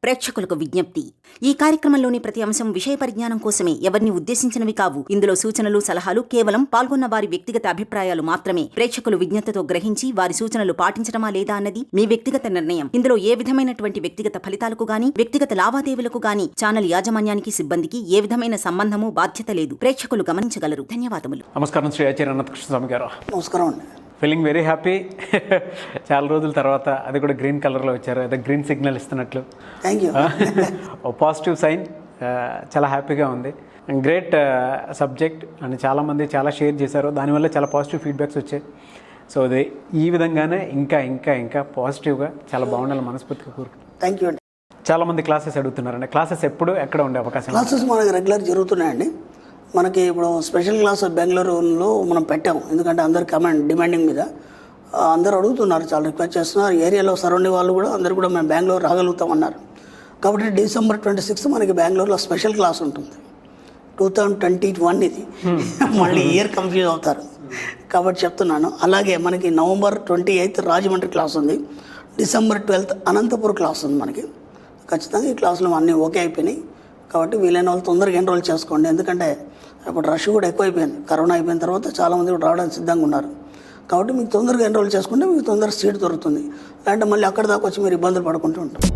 ప్రేక్షకులకు విజ్ఞప్తి. ఈ కార్యక్రమంలోని ప్రతి అంశం విషయ పరిజ్ఞానం కోసమే, ఎవరిని ఉద్దేశించినవి కావు. ఇందులో సూచనలు, సలహాలు కేవలం పాల్గొన్న వారి వ్యక్తిగత అభిప్రాయాలు మాత్రమే. ప్రేక్షకులు విజ్ఞతతో గ్రహించి వారి సూచనలు పాటించడమా లేదా అన్నది మీ వ్యక్తిగత నిర్ణయం. ఇందులో ఏ విధమైనటువంటి వ్యక్తిగత ఫలితాలకు గాని, వ్యక్తిగత లావాదేవీలకు గాని ఛానల్ యాజమాన్యానికి, సిబ్బందికి ఏ విధమైన సంబంధము, బాధ్యత లేదు. ప్రేక్షకులు గమనించగలరు. ధన్యవాదములు. నమస్కారం శ్రీ ఆచార్య అనంత కృష్ణ స్వామి గారు. నమస్కారం అండి. Feeling very happy. చాలా రోజుల తర్వాత అది కూడా గ్రీన్ కలర్లో వచ్చారు, అదే గ్రీన్ సిగ్నల్ ఇస్తున్నట్లు. Thank you. Oh positive sign. చాలా హ్యాపీగా ఉంది. గ్రేట్ సబ్జెక్ట్ అని చాలామంది చాలా షేర్ చేశారు, దానివల్ల చాలా పాజిటివ్ ఫీడ్బ్యాక్స్ వచ్చాయి. సో అది ఈ విధంగానే ఇంకా ఇంకా ఇంకా పాజిటివ్గా చాలా బాగుండాలి మనస్ఫూర్తిగా కోరుకుంటున్నాను. థ్యాంక్ యూ అండి. చాలామంది క్లాసెస్ అడుగుతున్నారండి. క్లాసెస్ ఎప్పుడు ఎక్కడ ఉండే అవకాశం? క్లాసెస్ మనకి రెగ్యులర్ జరుగుతున్నాయండి. మనకి ఇప్పుడు స్పెషల్ క్లాస్ బెంగళూరులో మనం పెట్టాము, ఎందుకంటే అందరు డిమాండింగ్ మీద అందరు అడుగుతున్నారు, చాలా రిక్వెస్ట్ చేస్తున్నారు. ఏరియాలో సరౌండింగ్ వాళ్ళు కూడా అందరు కూడా మేము బెంగళూరు రాగలుగుతామన్నారు. కాబట్టి December 26 మనకి బెంగళూరులో స్పెషల్ క్లాస్ ఉంటుంది. 2021 ఇది. మళ్ళీ ఇయర్ కన్ఫ్యూజ్ అవుతారు కాబట్టి చెప్తున్నాను. అలాగే మనకి November 28 రాజమండ్రి క్లాస్ ఉంది. December 12 అనంతపురం క్లాస్ ఉంది మనకి. ఖచ్చితంగా ఈ క్లాసులు అన్నీ ఓకే అయిపోయినాయి. కాబట్టి వీలైన వాళ్ళు తొందరగా ఎన్రోల్ చేసుకోండి, ఎందుకంటే ఇప్పుడు రష్ కూడా ఎక్కువైపోయింది. కరోనా అయిపోయిన తర్వాత చాలామంది కూడా రావడానికి సిద్ధంగా ఉన్నారు. కాబట్టి మీకు తొందరగా ఎన్రోల్ చేసుకుంటే మీకు తొందరగా సీట్ దొరుకుతుంది. లేదంటే మళ్ళీ అక్కడ దాకా వచ్చి మీరు ఇబ్బందులు పడుకుంటూ ఉంటారు.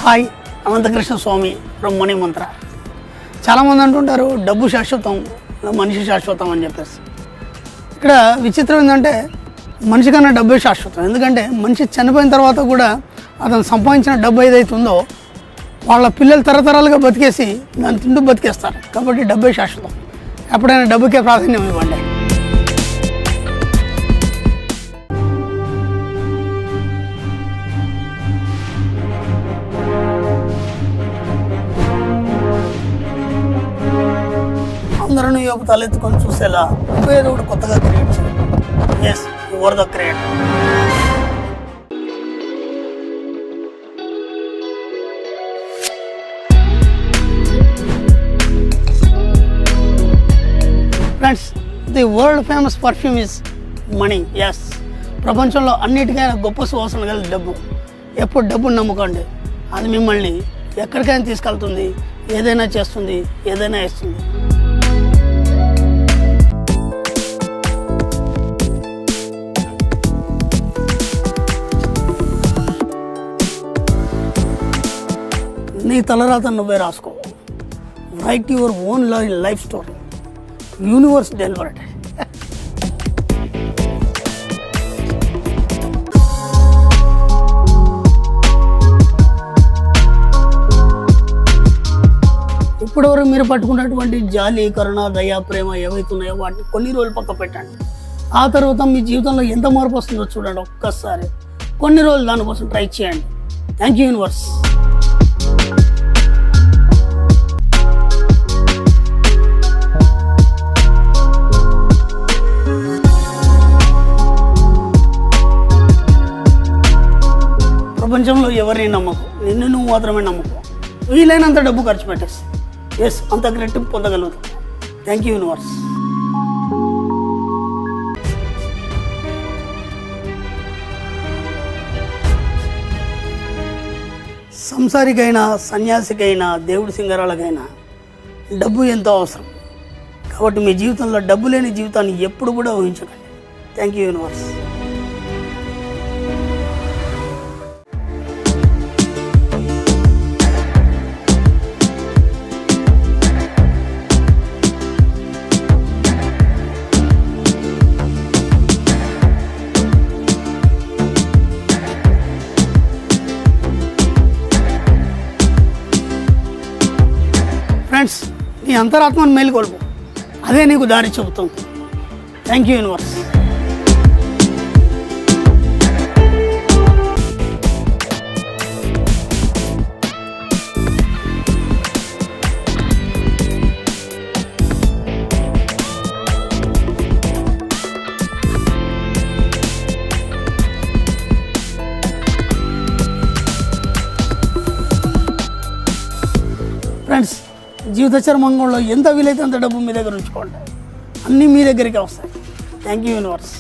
Hi, Ananta Krishna Swami from Money Mantra. చాలామంది అంటుంటారు డబ్బు శాశ్వతం, మనిషి శాశ్వతం అని చెప్పేసి. ఇక్కడ విచిత్రం ఏంటంటే మనిషి కన్నా డబ్బే శాశ్వతం. ఎందుకంటే మనిషి చనిపోయిన తర్వాత కూడా అతను సంపాదించిన డబ్బు ఏదైతే ఉందో వాళ్ళ పిల్లలు తరతరాలుగా బతికేసి దాన్ని తింటూ బతికేస్తారు. కాబట్టి డబ్బే శాశ్వతం. ఎప్పుడైనా డబ్బుకే ప్రాధాన్యం ఇవ్వండి. అందరూ ఈ యొక్క తలెత్తుకొని చూసేలా ఏదో ఒకటి కొత్తగా క్రియేట్ చేయాలి. Yes, you are the creator. Friends, the world famous perfume is money. Yes, ప్రపంచంలో అన్నిటికైనా గొప్ప సువాసన గల డబ్బు. ఎప్పుడు డబ్బును నమ్ముకోండి, అది మిమ్మల్ని ఎక్కడికైనా తీసుకెళ్తుంది, ఏదైనా చేస్తుంది, ఏదైనా ఇస్తుంది. నీ తలరాత నువ్వే రాసుకో. Right your own life story. Universe delivered. ఇప్పటివరకు మీరు పట్టుకున్నటువంటి జాలి, కరుణ, దయ, ప్రేమ ఏవైతున్నాయో వాటిని కొన్ని రోజులు పక్క పెట్టండి. ఆ తర్వాత మీ జీవితంలో ఎంత మార్పు వస్తుందో చూడండి. ఒక్కసారి కొన్ని రోజులు దానికోసం ట్రై చేయండి. Thank you universe. ప్రపంచంలో ఎవరిని నమ్మకు, నిన్ను నువ్వు మాత్రమే నమ్మకు. వీలైనంత డబ్బు ఖర్చు పెట్టేసి ఎస్, అంత రెట్టింపు పొందగలుగుతాం. Thank you universe. సంసారికైనా, సన్యాసికైనా, దేవుడి సింగరాలకైనా డబ్బు ఎంతో అవసరం. కాబట్టి మీ జీవితంలో డబ్బు లేని జీవితాన్ని ఎప్పుడు కూడా ఊహించకండి. Thank you universe. ఫ్రెండ్స్, నీ అంతరాత్మను మేలుకొల్పు, అదే నీకు దారి చెబుతుంది. Thank you universe. ఫ్రెండ్స్, జీవిత చర్మంగంలో ఎంత వీలైతే అంత డబ్బు మీ దగ్గర ఉంచుకోండి. అన్నీ మీ దగ్గరికి వస్తాయి. Thank you universe.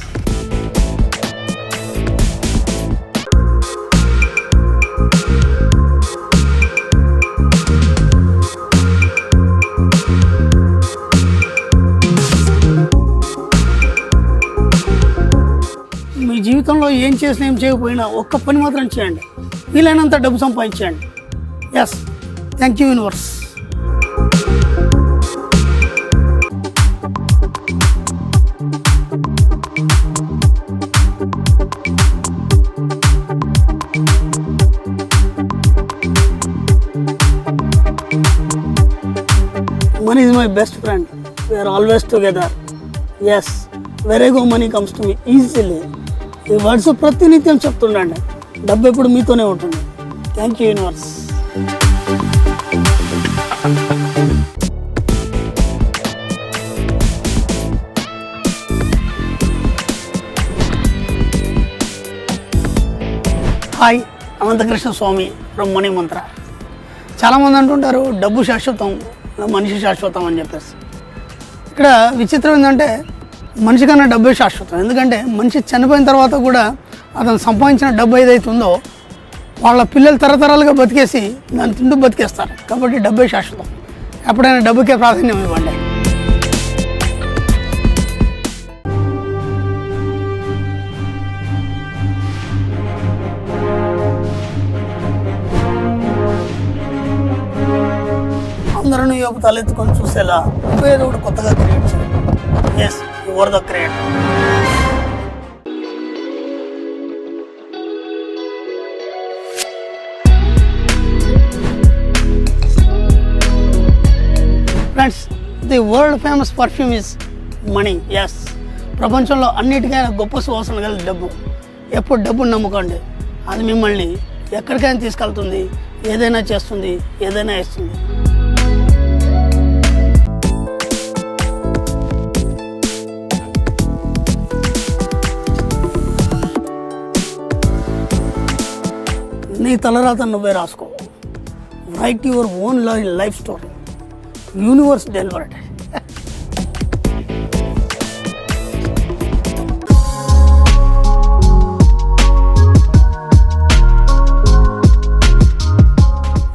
మీ జీవితంలో ఏం చేసినా ఏం చేయకపోయినా ఒక్క పని మాత్రం చేయండి, వీలైనంత డబ్బు సంపాదించండి. Yes, thank you universe. Money is my best friend. We are always together. Yes, where I go money comes to me easily. ఈ వర్డ్స్ ప్రతినిత్యం చెప్తుండండి. డబ్బు ఎప్పుడు మీతోనే ఉంటుంది. Thank you universe. Hi, Ananta Krishna Swami from Money Mantra. చాలామంది అంటుంటారు డబ్బు శాశ్వతం, మనిషి శాశ్వతం అని చెప్పేసి. ఇక్కడ విచిత్రం ఏంటంటే మనిషి కన్నా డబ్బే శాశ్వతం. ఎందుకంటే మనిషి చనిపోయిన తర్వాత కూడా అతను సంపాదించిన డబ్బు ఏదైతే ఉందో వాళ్ళ పిల్లలు తరతరాలుగా బతికేసి దాన్ని తింటూ బతికేస్తారు. కాబట్టి డబ్బే శాశ్వతం. ఎప్పుడైనా డబ్బుకే ప్రాధాన్యం ఇవ్వండి. అందరూ ఈ యొక్క తలెత్తుకొని చూసేలా ఏదో ఒకటి కొత్తగా క్రియేట్ చేయండి. Yes, you are the creator. Friends, the world famous perfume is money. Yes, ప్రపంచంలో అన్నిటికైనా గొప్ప సువాసన గల డబ్బు. ఎప్పుడు డబ్బును నమ్ముకోండి, అది మిమ్మల్ని ఎక్కడికైనా తీసుకెళ్తుంది, ఏదైనా చేస్తుంది, ఏదైనా ఇస్తుంది. నీ తలరాత నువ్వే రాసుకో. Right your own life story. Universe delivered.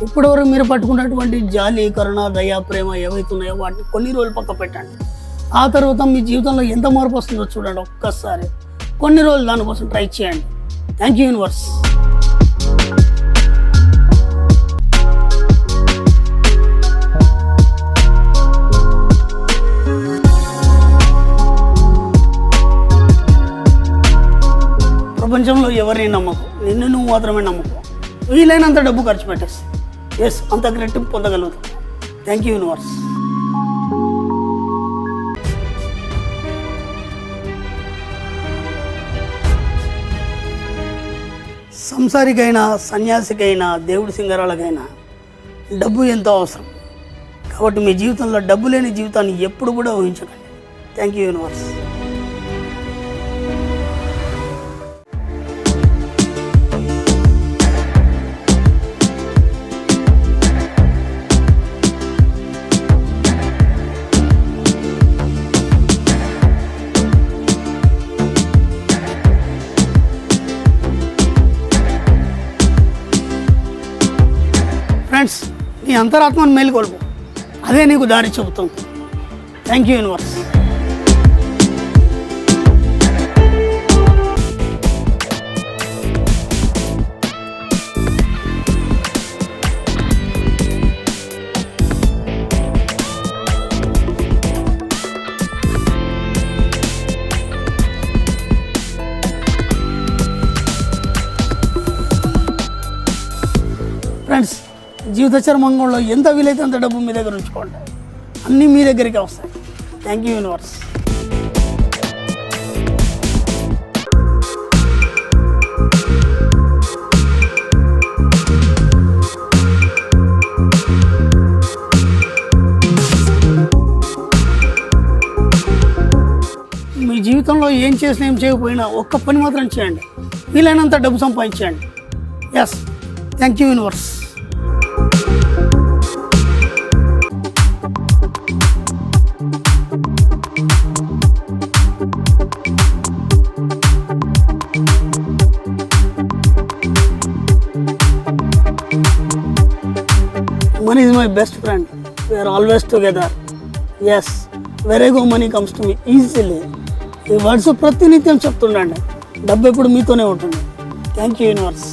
ఇప్పటివరకు మీరు పట్టుకున్నటువంటి జాలి, కరుణ, దయ, ప్రేమ ఏవైతున్నాయో వాటిని కొన్ని రోజులు పక్క పెట్టండి. ఆ తర్వాత మీ జీవితంలో ఎంత మార్పు వస్తుందో చూడండి. ఒక్కసారి కొన్ని రోజులు దానికోసం ట్రై చేయండి. Thank you universe. ప్రపంచంలో ఎవరిని నమ్మకం, నిన్ను నువ్వు మాత్రమే నమ్మకం. వీలైనంత డబ్బు ఖర్చు పెట్టేసి ఎస్, అంత గ్రెట్టింపు పొందగలుగుతాం. Thank you universe. సంసారికైనా, సన్యాసికైనా, దేవుడి సింగరాలకైనా డబ్బు ఎంతో అవసరం. కాబట్టి మీ జీవితంలో డబ్బు లేని జీవితాన్ని ఎప్పుడు కూడా ఊహించకండి. Thank you universe. ఫ్రెండ్స్, నీ అంతరాత్మను మేలుకొల్పు, అదే నీకు దారి చెబుతుంది. Thank you universe. ఫ్రెండ్స్, జీవిత చర్మంగంలో ఎంత వీలైతే అంత డబ్బు మీ దగ్గర ఉంచుకోండి. అన్నీ మీ దగ్గరికి వస్తాయి. Thank you universe. మీ జీవితంలో ఏం చేసినా ఏం చేయకపోయినా ఒక్క పని మాత్రం చేయండి, వీలైనంత డబ్బు సంపాదించండి. Yes, thank you universe. My best friend, we are always together. Yes, very money comes to me easily. ఈ వర్డ్స్ ప్రతినిత్యం చెప్తుండండి, డబ్బు ఎప్పుడు మీతోనే ఉంటుంది. Thank you universe.